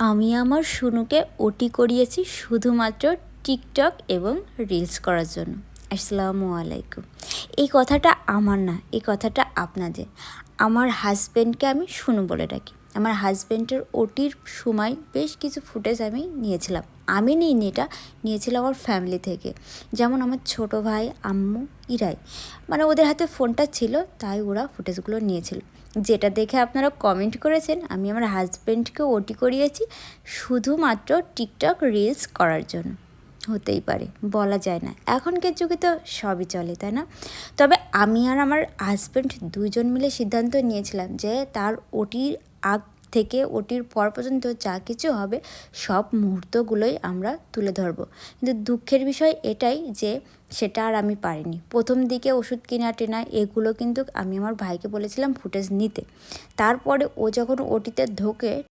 আমি আমার শুনুকে ওটি করিয়েছি শুধুমাত্র টিকটক এবং রিলস করার জন্য। আসসালামু আলাইকুম। এই কথাটা আমার না, এই কথাটা আপনাদের। আমার হাজব্যান্ডকে আমি শুনু বলে ডাকি। আমার হাজব্যান্ডের ওটির সময় বেশ কিছু ফুটেজ আমি নিয়েছিলাম। আমি নিইনি, এটা নিয়েছিলাম আমার ফ্যামিলি থেকে। যেমন আমার ছোট ভাই, আম্মু, ইরাই, মানে ওদের হাতে ফোনটা ছিল, তাই ওরা ফুটেজগুলো নিয়েছিল। যেটা দেখে আপনারা কমেন্ট করেছেন, আমি আমার হাজব্যান্ডকে ওটি করিয়েছি শুধুমাত্র টিকটক রিলস করার জন্য। হতেই পারে, বলা যায় না, এখনকার যুগে তো সবই চলে, তাই না? তবে আমি আর আমার হাজব্যান্ড দুজন মিলে সিদ্ধান্ত নিয়েছিলাম যে তার ওটির আগ থেকে ওটির পর পর্যন্ত যা কিছু হবে সব মুহূর্তগুলোই আমরা তুলে ধরবো। কিন্তু দুঃখের বিষয় এটাই যে সেটা আর আমি পারিনি। প্রথম দিকে ওষুধ কেনা টেনা এগুলো কিন্তু আমি আমার ভাইকে বলেছিলাম ফুটেজ নিতে। তারপরে ও যখন ওটিতে ঢোকে